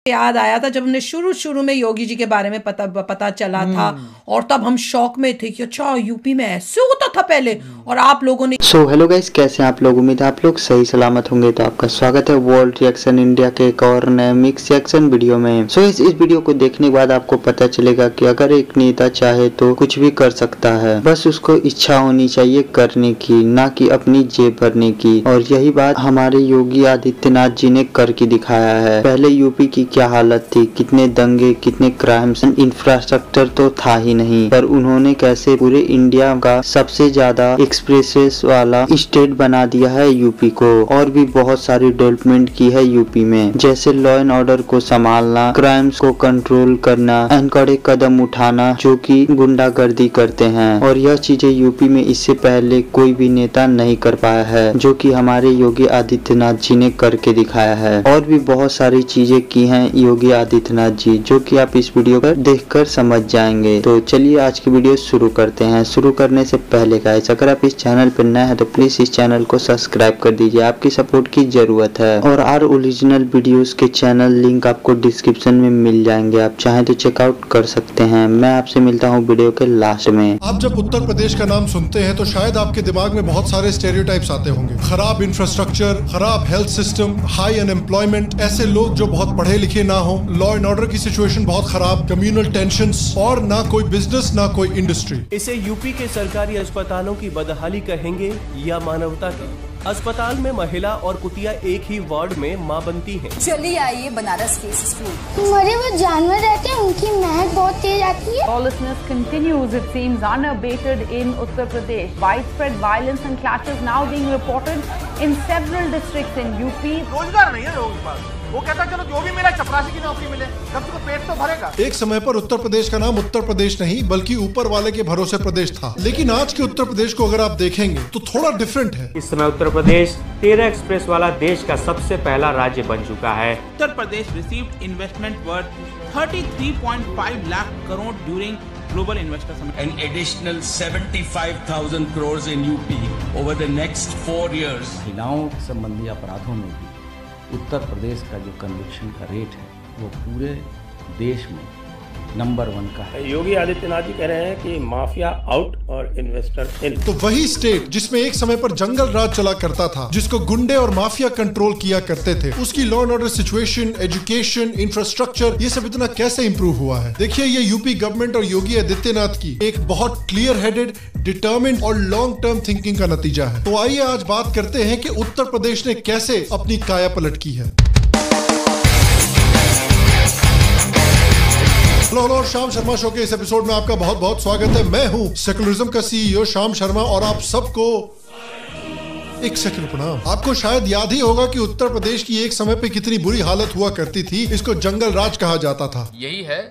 याद आया था जब हमने शुरू में योगी जी के बारे में पता चला था, और तब हम शौक में थे कि अच्छा यूपी में ऐसे होता था पहले, और आप लोगों ने हेलो गाइस, कैसे हैं आप लोग। उम्मीद है आप लोग सही सलामत होंगे। तो आपका स्वागत है वर्ल्ड रिएक्शन इंडिया के एक और नए मिक्स रिएक्शन वीडियो में। इस वीडियो को देखने के बाद आपको पता चलेगा कि अगर एक नेता चाहे तो कुछ भी कर सकता है, बस उसको इच्छा होनी चाहिए करने की, ना कि अपनी जेब भरने की। और यही बात हमारे योगी आदित्यनाथ जी ने करके दिखाया है। पहले यूपी की क्या हालत थी, कितने दंगे, कितने क्राइम्स, इंफ्रास्ट्रक्चर तो था ही नहीं, पर उन्होंने कैसे पूरे इंडिया का सबसे ज्यादा एक्सप्रेसेस वाला स्टेट बना दिया है यूपी को। और भी बहुत सारी डेवलपमेंट की है यूपी में, जैसे लॉ एंड ऑर्डर को संभालना, क्राइम्स को कंट्रोल करना, एंड कड़े कदम उठाना जो कि गुंडागर्दी करते हैं। और यह चीजें यूपी में इससे पहले कोई भी नेता नहीं कर पाया है, जो कि हमारे योगी आदित्यनाथ जी ने करके दिखाया है। और भी बहुत सारी चीजें की हैं योगी आदित्यनाथ जी, जो कि आप इस वीडियो पर देखकर समझ जाएंगे। तो चलिए आज की वीडियो शुरू करते हैं। शुरू करने से पहले गाइस, अगर आप इस चैनल पर नए हैं तो प्लीज इस चैनल को सब्सक्राइब कर दीजिए, आपकी सपोर्ट की जरूरत है। और आर ओरिजिनल वीडियोस के चैनल लिंक आपको डिस्क्रिप्शन में मिल जाएंगे, आप चाहें तो चेकआउट कर सकते हैं। मैं आपसे मिलता हूँ वीडियो के लास्ट में। आप जब उत्तर प्रदेश का नाम सुनते हैं तो शायद आपके दिमाग में बहुत सारे स्टेरियोटाइप्स आते होंगे। खराब इंफ्रास्ट्रक्चर, खराब हेल्थ सिस्टम, हाई अनएम्प्लॉयमेंट, ऐसे लोग जो बहुत पढ़े लिखे ना हो, लॉ एंड ऑर्डर की सिचुएशन बहुत खराब, कम्युनल टेंशंस, और ना कोई बिजनेस ना कोई इंडस्ट्री। इसे यूपी के सरकारी अस्पतालों की बदहाली कहेंगे या मानवता की। अस्पताल में महिला और कुतिया एक ही वार्ड में मां बनती हैं। चलिए आइए बनारस केस स्कूल। मरे वो जानवर रहते हैं, उनकी महक बहुत तेज आती है। Lawlessness continues, it seems, unabated in Uttar Pradesh. Widespread violence and clashes now being reported in several districts in UP. रोजगार नहीं है लोगों के पास। वो कहता चलो जो भी मिला चपरासी की नौकरी मिले, कब तक पेट तो भरेगा। एक समय पर उत्तर प्रदेश का नाम उत्तर प्रदेश नहीं बल्कि ऊपर वाले के भरोसे प्रदेश था, लेकिन आज के उत्तर प्रदेश को अगर आप देखेंगे तो थोड़ा डिफरेंट है। इस समय उत्तर प्रदेश 13 एक्सप्रेस वाला देश का सबसे पहला राज्य बन चुका है। Uttar Pradesh received investment worth 33.5 lakh crore during global investor summit. An additional 75,000 crores in UP over the next 4 years. महिलाओं संबंधी अपराधों में भी उत्तर प्रदेश का जो कन्विक्शन का रेट है वो पूरे देश में नंबर 1 का है। योगी आदित्यनाथ जी कह रहे हैं कि माफिया आउट और इन्वेस्टर इन। तो वही स्टेट जिसमें एक समय पर जंगल राज चला करता था, जिसको गुंडे और माफिया कंट्रोल किया करते थे, उसकी law and order situation, education, infrastructure, ये सब इतना कैसे इंप्रूव हुआ है। देखिए, ये यूपी गवर्नमेंट और योगी आदित्यनाथ की एक बहुत क्लियर हेडेड, डिटर्मिन्ड और लॉन्ग टर्म थिंकिंग का नतीजा है। तो आइए आज बात करते हैं कि उत्तर प्रदेश ने कैसे अपनी काया पलट की है। हेलो और शाम शर्मा शो के इस एपिसोड में आपका बहुत बहुत स्वागत है। मैं हूं सेकुलरिज्म का सीईओ शाम शर्मा, और आप सबको एक सेकंड प्रणाम। आपको शायद याद ही होगा कि उत्तर प्रदेश की एक समय पे कितनी बुरी हालत हुआ करती थी। इसको जंगल राज कहा जाता था। यही है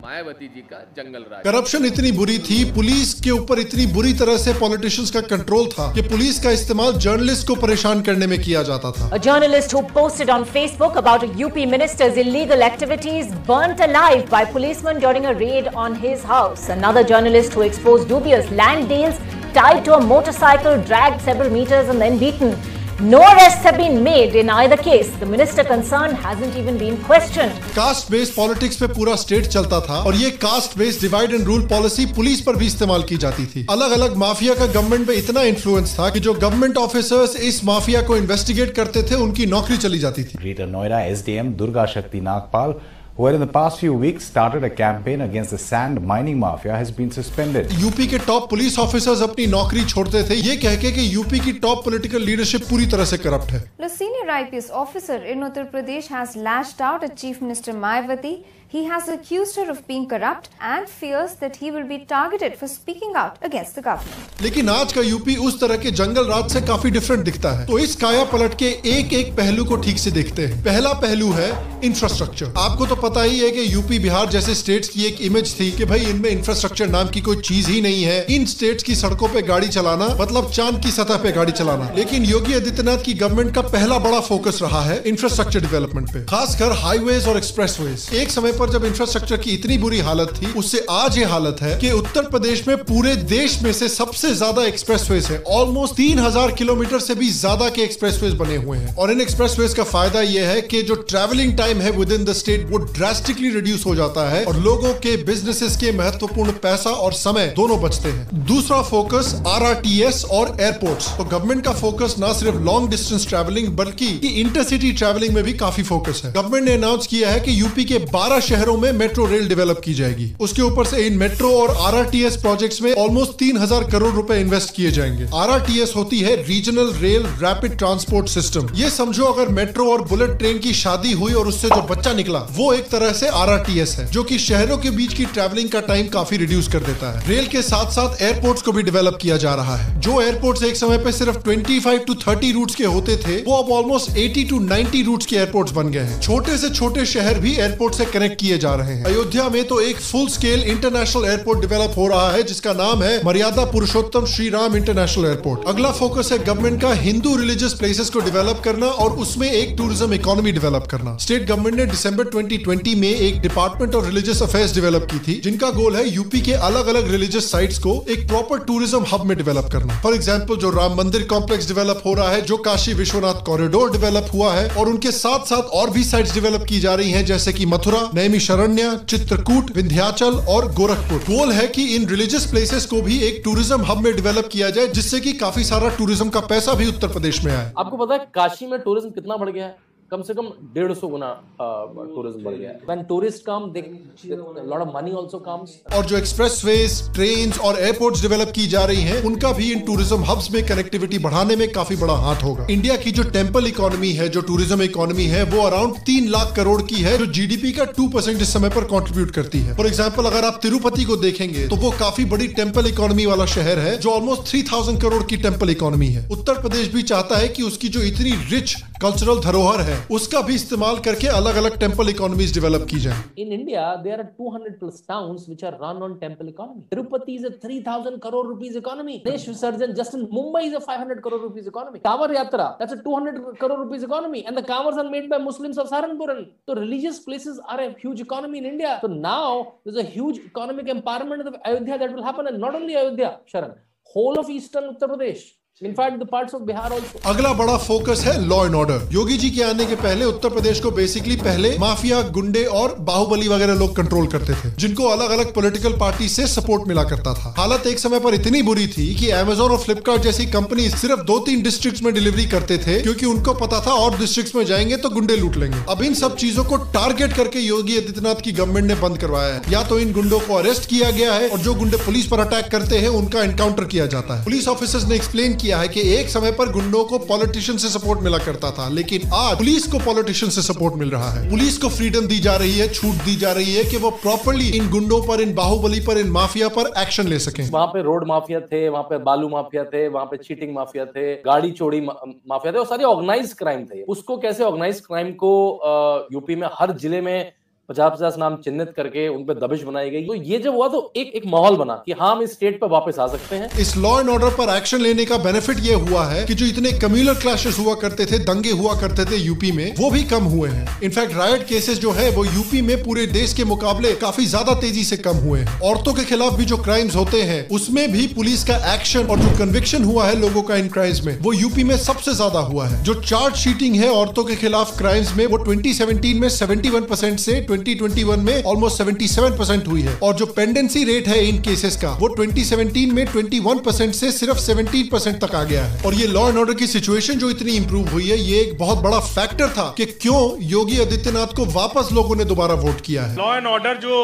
मायावती जी का जंगल राज। करप्शन इतनी बुरी थी, पुलिस के ऊपर इतनी बुरी तरह से पॉलिटिशियंस का कंट्रोल था कि पुलिस का इस्तेमाल जर्नलिस्ट को परेशान करने में किया जाता था। A journalist who posted on Facebook about a UP minister's illegal activities burnt alive by policemen during a raid on his house. Another journalist who exposed dubious land deals tied to a motorcycle dragged several meters and then beaten. No arrests have been made in either case. The minister concerned hasn't even been questioned. Caste based politics पे पूरा state चलता था, और ये caste based divide and rule policy police पर भी इस्तेमाल की जाती थी। अलग अलग माफिया का गवर्नमेंट पे इतना इन्फ्लुएंस था कि जो गवर्नमेंट ऑफिसर्स इस माफिया को इन्वेस्टिगेट करते थे, उनकी नौकरी चली जाती थी। Greater Noida SDM Durga Shakti Nagpal, who had in the past few weeks started a campaign against the sand mining mafia, has been suspended. UP के टॉप पुलिस ऑफिसर्स अपनी नौकरी छोड़ते थे, ये कह के कि यूपी की टॉप पॉलिटिकल लीडरशिप पूरी तरह से करप्ट है। The senior IPS officer in Uttar Pradesh has lashed out at Chief Minister Mayawati. He has accused her of being corrupt and fears that he will be targeted for speaking out against the government. लेकिन आज का UP उस तरह के जंगल राज से काफी different दिखता है। तो इस काया पलट के एक एक पहलू को ठीक से देखते हैं। पहला पहलू है इंफ्रास्ट्रक्चर। आपको तो पता ही है कि यूपी बिहार जैसे स्टेट्स की एक इमेज थी कि भाई इनमें इंफ्रास्ट्रक्चर नाम की कोई चीज ही नहीं है। इन स्टेट्स की सड़कों पे गाड़ी चलाना मतलब चांद की सतह पे गाड़ी चलाना। लेकिन योगी आदित्यनाथ की गवर्नमेंट का पहला बड़ा फोकस रहा है इंफ्रास्ट्रक्चर डेवलपमेंट पे, खासकर हाईवेज और एक्सप्रेसवेज। एक समय पर जब इंफ्रास्ट्रक्चर की इतनी बुरी हालत थी, उससे आज ये हालत है कि उत्तर प्रदेश में पूरे देश में से सबसे ज्यादा एक्सप्रेसवेज है। ऑलमोस्ट 3000 किलोमीटर से भी ज्यादा के एक्सप्रेसवेज बने हुए हैं। और इन एक्सप्रेसवेज का फायदा यह है कि जो ट्रैवलिंग टाइम है विद इन द स्टेट वो ड्रास्टिकली रिड्यूस हो जाता है और लोगों के बिजनेसेस के महत्वपूर्ण पैसा और समय दोनों बचते हैं। दूसरा फोकस RRTS और एयरपोर्ट्स। तो गवर्नमेंट का फोकस ना सिर्फ लॉन्ग डिस्टेंस ट्रैवलिंग बल्कि इंटरसिटी ट्रैवलिंग में भी काफी फोकस है। गवर्नमेंट ने अनाउंस किया है कि यूपी के 12 शहरों में मेट्रो रेल डेवलप की जाएगी। उसके ऊपर से इन मेट्रो और RRTS प्रोजेक्ट्स में ऑलमोस्ट 3000 करोड़ रुपए इन्वेस्ट किए जाएंगे। RRTS होती है regional rail rapid transport system. ये समझो अगर मेट्रो और बुलेट ट्रेन की शादी हुई और उससे जो बच्चा निकला वो एक तरह से RRTS है, जो कि शहरों के बीच की ट्रैवलिंग का टाइम काफी रिड्यूस कर देता है। रेल के साथ साथ एयरपोर्ट्स को भी डेवलप किया जा रहा है। जो एयरपोर्ट्स एक समय पे सिर्फ 25 to 30 रूट्स के होते थे वो अब ऑलमोस्ट 80 to 90 रूट्स के एयरपोर्ट्स बन गए हैं। छोटे से छोटे शहर भी एयरपोर्ट से कनेक्ट किए जा रहे हैं। अयोध्या में तो एक full scale international airport develop हो रहा है जिसका नाम है मर्यादा पुरुषोत्तम श्री राम इंटरनेशनल एयरपोर्ट। अगला फोकस है गवर्नमेंट का हिंदू रिलीजियस प्लेसेस को डेवलप करना और उसमें एक टूरिज्म इकोनॉमी डेवलप करना। स्टेट गवर्नमेंट ने दिसंबर 2020 में एक department of religious affairs develop की थी जिनका गोल है यूपी के अलग अलग रिलीजियस साइट्स को एक प्रॉपर टूरिज्म हब में डेवलप करना। फॉर एग्जाम्पल जो राम मंदिर कॉम्प्लेक्स डेवलप हो रहा है, जो काशी विश्वनाथ कॉरिडोर डेवलप हुआ है और उनके साथ साथ और भी साइट्स डेवलप की जा रही हैं जैसे कि मथुरा, नैमिषारण्य, चित्रकूट, विंध्याचल और गोरखपुर। गोल है कि इन रिलीजियस प्लेसेस को भी एक टूरिज्म हब में डेवलप किया जाए जिससे कि काफी सारा टूरिज्म का पैसा भी उत्तर प्रदेश में आए। आपको पता है काशी में टूरिज्म कितना बढ़ गया है? कम से कम 150 गुना टूरिज्म बढ़ गया है। When tourists come, a lot of money also comes. और जो एक्सप्रेसवेज, ट्रेन्स और एयरपोर्ट्स डेवलप की जा रही हैं, उनका भी इन टूरिज्म हब्स में कनेक्टिविटी बढ़ाने में काफी बड़ा हाथ होगा। इंडिया की जो टेम्पल इकोनॉमी है, जो टूरिज्म इकोनॉमी है, वो अराउंड 3 लाख करोड़ की है, जो GDP का 2% इस समय पर कंट्रीब्यूट करती है। फॉर एग्जाम्पल अगर आप तिरुपति को देखेंगे तो वो काफी बड़ी टेम्पल इकोनॉमी वाला शहर है जो ऑलमोस्ट 3000 करोड़ की टेम्पल इकोनॉमी है। उत्तर प्रदेश भी चाहता है कि उसकी जो इतनी रिच कल्चरल धरोहर है उसका भी इस्तेमाल करके अलग अलग टेम्पल इकोनॉमीज डेवलप की जाए। In India, there are 200 plus towns which are run on temple economy. Tirupati is a 3000 crore rupees economy. Ganesh Visarjan just in Mumbai is a 500 crore rupees economy. Kawar Yatra, that's a 200 crore rupees economy, and the Kawars are made by Muslims of Saharanpur. So religious places are a huge economy in India. So now there's a huge economic empowerment of Ayodhya that will happen, and not only Ayodhya, Sharan, whole of eastern Uttar Pradesh. In fact, the parts of Bihar also. अगला बड़ा focus है law and order. Yogi ji के आने के पहले उत्तर प्रदेश को basically पहले mafia, गुंडे और बाहुबली वगैरह लोग कंट्रोल करते थे जिनको अलग अलग पॉलिटिकल पार्टी से सपोर्ट मिला करता था। हालत एक समय पर इतनी बुरी थी कि अमेजोन और फ्लिपकार्ट जैसी कंपनी सिर्फ 2-3 डिस्ट्रिक्ट्स में डिलीवरी करते थे क्योंकि उनको पता था और डिस्ट्रिक्ट्स में जाएंगे तो गुंडे लूट लेंगे। अब इन सब चीजों को टारगेट करके योगी आदित्यनाथ की गवर्नमेंट ने बंद करवाया है। या तो इन गुंडों को अरेस्ट किया गया है और जो गुंडे पुलिस पर अटैक करते हैं उनका एनकाउंटर किया जाता है। पुलिस ऑफिसर्स ने एक्सप्लेन किया है कि एक समय पर गुंडों को पॉलिटिशियन से सपोर्ट मिला करता था, लेकिन आज पुलिस को पॉलिटिशियन से सपोर्ट मिल रहा है। पुलिस को फ्रीडम दी जा रही है, छूट दी जा रही है कि वो प्रॉपर्ली इन गुंडों पर, इन बाहुबली पर, इन माफिया पर एक्शन ले सकें। वहाँ पे रोड माफिया थे, वहाँ पे बालू माफिया थे, वहाँ पे चीटिंग माफिया थे, गाड़ी चोरी माफिया थे, और सारे ऑर्गेनाइज क्राइम थे। उसको कैसे ऑर्गेनाइज क्राइम को यूपी में हर जिले में 50-50 नाम चिन्हित करके उन पे दबिश बनाई गई। तो ये जब हुआ तो एक माहौल बना कि हाँ हम इस स्टेट पे वापस आ सकते हैं। इस लॉ एंड ऑर्डर पर एक्शन लेने का बेनिफिट ये हुआ है कि जो इतने कम्युनल क्लैशेस हुआ करते थे, दंगे हुआ करते थे यूपी में, वो भी कम हुए हैं। इनफैक्ट रायट केसेस जो है वो यूपी में पूरे देश के मुकाबले काफी ज्यादा तेजी से कम हुए हैं। औरतों के खिलाफ भी जो क्राइम्स होते हैं उसमें भी पुलिस का एक्शन और जो कन्विक्शन हुआ है लोगों का इन क्राइम्स में, वो यूपी में सबसे ज्यादा हुआ है। जो चार्ज शीटिंग है औरतों के खिलाफ क्राइम्स में, वो 2017 में 71% से 2021 में ऑलमोस्ट 77% हुई है। और जो पेंडेंसी रेट है इन केसेस का, वो 2017 में 21% से सिर्फ 17% तक आ गया है। और ये लॉ एंड ऑर्डर की सिचुएशन जो इतनी इंप्रूव हुई है, ये एक बहुत बड़ा फैक्टर था कि क्यों योगी आदित्यनाथ को वापस लोगों ने दोबारा वोट किया है। लॉ एंड ऑर्डर जो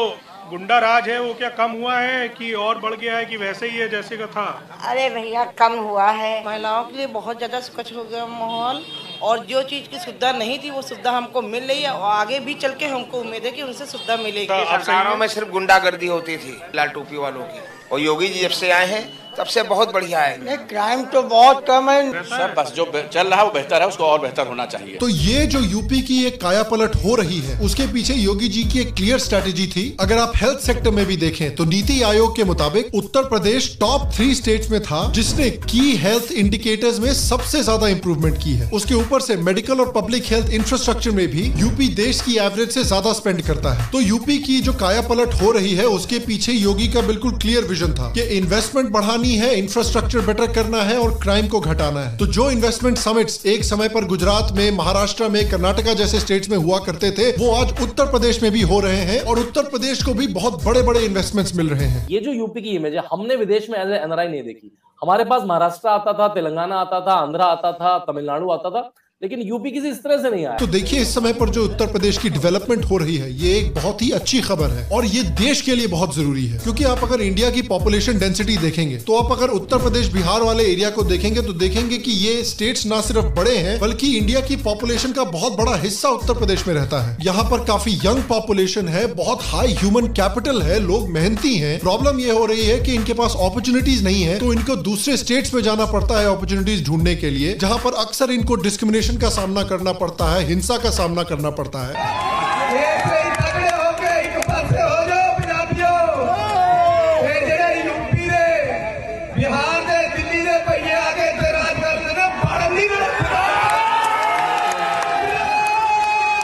गुंडा राज है वो क्या कम हुआ है कि और बढ़ गया है कि वैसे ही है जैसे का था? अरे भैया कम हुआ है। महिलाओं के लिए बहुत ज्यादा सुरक्षित हो गया माहौल, और जो चीज की सुविधा नहीं थी वो सुविधा हमको मिल रही है, और आगे भी चल के हमको उम्मीद है कि उनसे सुविधा मिलेगी। सरकारों में सिर्फ गुंडागर्दी होती थी लाल टोपी वालों की, और योगी जी जब से आए हैं सबसे बहुत बढ़िया है। क्राइम तो बहुत कम है सर, बस जो चल रहा है वो बेहतर है, उसको और बेहतर होना चाहिए। तो ये जो यूपी की एक काया पलट हो रही है, उसके पीछे योगी जी की एक क्लियर स्ट्रेटेजी थी। अगर आप हेल्थ सेक्टर में भी देखें तो नीति आयोग के मुताबिक उत्तर प्रदेश टॉप 3 स्टेट्स में था जिसने की हेल्थ इंडिकेटर्स में सबसे ज्यादा इंप्रूवमेंट की है। उसके ऊपर से मेडिकल और पब्लिक हेल्थ इंफ्रास्ट्रक्चर में भी यूपी देश की एवरेज से ज्यादा स्पेंड करता है। तो यूपी की जो काया पलट हो रही है उसके पीछे योगी का बिल्कुल क्लियर विजन था कि इन्वेस्टमेंट बढ़ानी है, इंफ्रास्ट्रक्चर बेटर करना है और क्राइम को घटाना है। तो जो इन्वेस्टमेंट समिट्स एक समय पर गुजरात में, महाराष्ट्र में, कर्नाटका जैसे स्टेट्स में हुआ करते थे, वो आज उत्तर प्रदेश में भी हो रहे हैं और उत्तर प्रदेश को भी बहुत बड़े बड़े इन्वेस्टमेंट्स मिल रहे हैं। ये जो यूपी की इमेज है हमने विदेश में एज ए एनआरआई नहीं देखी। हमारे पास महाराष्ट्र आता था, तेलंगाना आता था, आंध्रा आता था, तमिलनाडु आता था, लेकिन यूपी किसी इस तरह से नहीं आया। तो देखिए इस समय पर जो उत्तर प्रदेश की डेवलपमेंट हो रही है ये एक बहुत ही अच्छी खबर है और ये देश के लिए बहुत जरूरी है, क्योंकि आप अगर इंडिया की पॉपुलेशन डेंसिटी देखेंगे तो आप अगर उत्तर प्रदेश बिहार वाले एरिया को देखेंगे तो देखेंगे कि ये स्टेट्स ना सिर्फ बड़े हैं बल्कि इंडिया की पॉपुलेशन का बहुत बड़ा हिस्सा उत्तर प्रदेश में रहता है। यहाँ पर काफी यंग पॉपुलेशन है, बहुत हाई ह्यूमन कैपिटल है, लोग मेहनती हैं। प्रॉब्लम ये हो रही है कि इनके पास अपॉर्चुनिटीज नहीं है तो इनको दूसरे स्टेट्स में जाना पड़ता है अपॉर्चुनिटीज ढूंढने के लिए, जहाँ पर अक्सर इनको डिस्क्रिमिनेशन का सामना करना पड़ता है, हिंसा का सामना करना पड़ता है।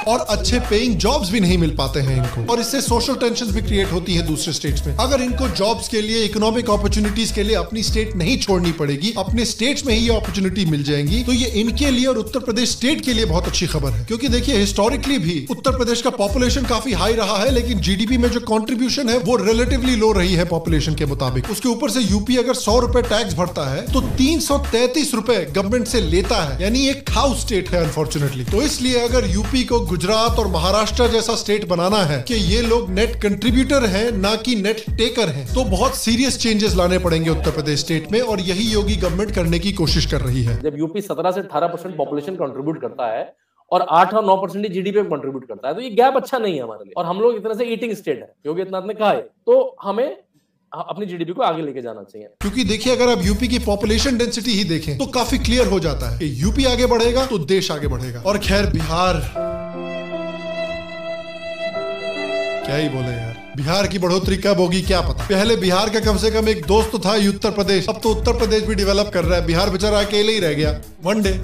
और अच्छे पेइंग जॉब्स भी नहीं मिल पाते हैं इनको और इससे सोशल टेंशन भी क्रिएट होती है दूसरे स्टेट्स में। अगर इनको जॉब्स के लिए, इकोनॉमिक अपॉर्चुनिटीज के लिए अपनी स्टेट नहीं छोड़नी पड़ेगी, अपने स्टेट्स में ही ये अपॉर्चुनिटी मिल जाएंगी, तो ये इनके लिए और उत्तर प्रदेश स्टेट के लिए बहुत अच्छी खबर है। क्योंकि देखिए हिस्टोरिकली भी उत्तर प्रदेश का पॉपुलेशन काफी हाई रहा है लेकिन जीडीपी में जो कॉन्ट्रीब्यूशन है वो रिलेटिवली लो रही है पॉपुलेशन के मुताबिक। उसके ऊपर से यूपी अगर 100 रुपए टैक्स भरता है तो 333 रुपए गवर्नमेंट से लेता है, यानी एक खाऊ स्टेट है अनफॉर्चुनेटली। तो इसलिए अगर यूपी को गुजरात और महाराष्ट्र जैसा स्टेट बनाना है कि ये लोग नेट कंट्रीब्यूटर हैं ना कि नेट टेकर हैं, तो बहुत सीरियस चेंजेस लाने पड़ेंगे उत्तर प्रदेश स्टेट में और यही योगी गवर्नमेंट करने की कोशिश कर रही है। जब यूपी 17 से 18% पॉपुलेशन कंट्रीब्यूट करता है और 8 और 9% जीडीपी में कंट्रीब्यूट करता है तो ये गैप अच्छा नहीं है हमारे लिए। और हम लोग इतना से ईटिंग स्टेट है, योगी आदित्यनाथ ने कहा है, तो हमें अपनी जीडीपी को आगे लेके जाना चाहिए। क्योंकि देखिए अगर आप यूपी की पॉपुलेशन डेंसिटी ही देखें तो काफी क्लियर हो जाता है कि यूपी आगे बढ़ेगा तो देश आगे बढ़ेगा। और खैर बिहार, क्या ही बोले यार, बिहार की बढ़ोतरी कब होगी क्या पता। पहले बिहार का कम से कम एक दोस्त तो था उत्तर प्रदेश, अब तो उत्तर प्रदेश भी डेवलप कर रहा है, बिहार बेचारा अकेले ही रह गया। वन डे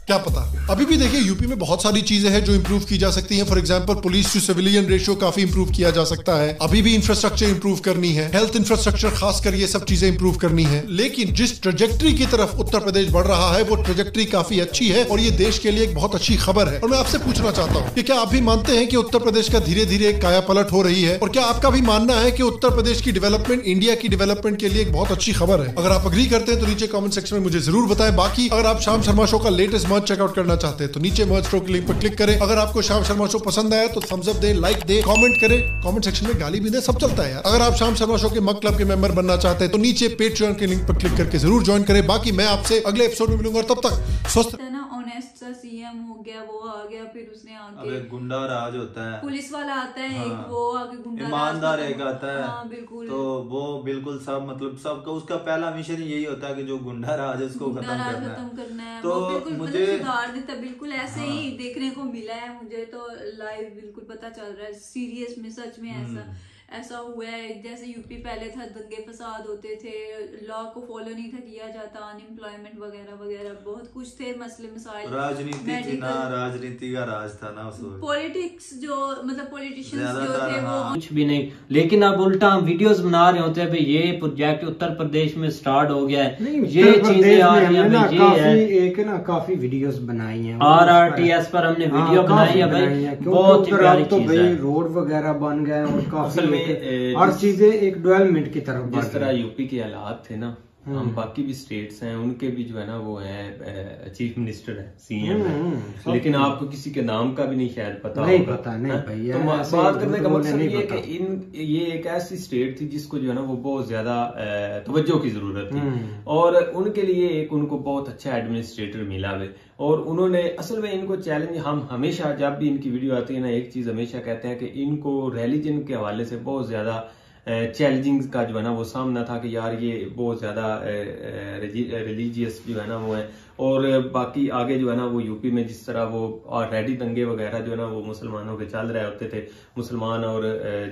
क्या पता। अभी भी देखिए यूपी में बहुत सारी चीजें हैं जो इंप्रूव की जा सकती हैं। For example police to civilian ratio काफी इंप्रूव किया जा सकता है। अभी भी इंफ्रास्ट्रक्चर इंप्रूव करनी है, हेल्थ इंफ्रास्ट्रक्चर खासकर ये सब चीजें इंप्रूव करनी है। लेकिन जिस ट्रेजेक्ट्री की तरफ उत्तर प्रदेश बढ़ रहा है वो ट्रेजेक्ट्री काफी अच्छी है और ये देश के लिए एक बहुत अच्छी खबर है। और मैं आपसे पूछना चाहता हूँ कि क्या आप भी मानते हैं कि उत्तर प्रदेश का धीरे धीरे काया पलट हो रही है और क्या आपका भी मानना है कि उत्तर प्रदेश की डेवलपमेंट इंडिया की डेवलपमेंट के लिए एक बहुत अच्छी खबर है? अगर आप अग्री करते हैं तो नीचे कमेंट सेक्शन में मुझे जरूर बताएं। बाकी अगर आप शाम शर्मा शो का लेटेस्ट मर्च चेकआउट करना चाहते हैं तो नीचे मर्च शो के लिंक पर क्लिक करें। अगर आपको शाम शर्मा शो पसंद आया तो थम्स अप दे, लाइक दे, कमेंट करें। कमेंट सेक्शन में गाली भी दे, सब चलता है यार। अगर आप शाम शर्मा शो के मग क्लब के मेंबर बनना चाहते हैं तो नीचे पेट्रियन के लिंक पर क्लिक करके जरूर ज्वाइन करें। बाकी मैं आपसे अगले एपिसोड में मिलूंगा और तब तक स्वस्थ ऑनेस्ट सा सीएम हो गया, वो आ गया, फिर उसने आके अबे गुंडा राज होता है, पुलिस वाला आता है, एक वो आके गुंडा ईमानदार एक आता है। हाँ, बिल्कुल। तो वो बिल्कुल सब मतलब सबका उसका पहला मिशन यही होता है कि जो गुंडा राज है उसको खत्म करना है। तो मुझे सुधार देता है, बिल्कुल ऐसे ही देखने को मिला है मुझे तो लाइव बिल्कुल पता चल रहा है सीरियस में, सच में ऐसा हुआ है। जैसे यूपी पहले था, दंगे फसाद होते थे, लॉ को फॉलो नहीं था किया जाता, अनएम्प्लॉयमेंट वगैरह वगैरह बहुत कुछ थे मसले मसाइल। राजनीति का राज था ना उस वक्त। पॉलिटिक्स जो मतलब पॉलिटिशियंस जो थे वो कुछ भी नहीं, लेकिन अब उल्टा हम वीडियोस बना रहे होते हैं भाई ये प्रोजेक्ट उत्तर प्रदेश में स्टार्ट हो गया है, ये चीजें आ रही हैं, ये एक ना काफी वीडियोस बनाई हैं RRTS पर हमने वीडियो बनाई है भाई, बहुत ही प्यारी चीज है। रोड वगैरह बन गए और काफी हर चीजें एक डेवलपमेंट की तरफ। जिस तरह यूपी के हालात थे ना, हम बाकी भी स्टेट्स हैं उनके भी जो है ना वो है चीफ मिनिस्टर है, सीएम है, लेकिन आपको किसी के नाम का भी नहीं शायद पता नहीं होगा। पता नहीं भैया, तो बात करने का मकसद ये कि ये एक ऐसी स्टेट थी जिसको जो है ना वो बहुत ज्यादा तवज्जो की जरूरत थी और उनके लिए एक उनको बहुत अच्छा एडमिनिस्ट्रेटर मिला है। और उन्होंने असल में इनको चैलेंज, हम हमेशा जब भी इनकी वीडियो आती है ना एक चीज हमेशा कहते हैं कि इनको रिलीजन के हवाले से बहुत ज्यादा चैलेंजिंग का जो है ना वो सामना था कि यार ये बहुत ज्यादा रिलीजियस जो है ना वो है, और बाकी आगे जो है ना वो यूपी में जिस तरह वो ऑलरेडी दंगे वगैरह जो है ना वो मुसलमानों के चल रहे होते थे, मुसलमान और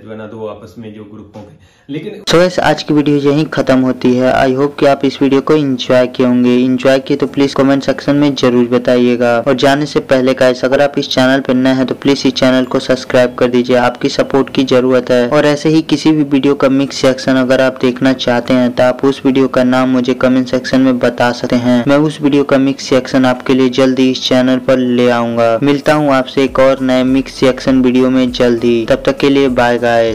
जो है ना दो आपस में जो ग्रुपों के। लेकिन आज की वीडियो यहीं खत्म होती है। आई होप कि आप इस वीडियो को एंजॉय किए होंगे। एंजॉय किए तो प्लीज कमेंट सेक्शन में जरूर बताइएगा। और जाने से पहले गाइस, अगर आप इस चैनल पर नए हैं तो प्लीज इस चैनल को सब्सक्राइब कर दीजिए, आपकी सपोर्ट की जरूरत है। और ऐसे ही किसी भी वीडियो का मिक्स सेक्शन अगर आप देखना चाहते हैं तो आप उस वीडियो का नाम मुझे कमेंट सेक्शन में बता सकते हैं। मैं उस वीडियो का मिक्स सेक्शन आपके लिए जल्दी इस चैनल पर ले आऊंगा। मिलता हूँ आपसे एक और नए मिक्स सेक्शन वीडियो में जल्दी। तब तक के लिए बाय गाइस।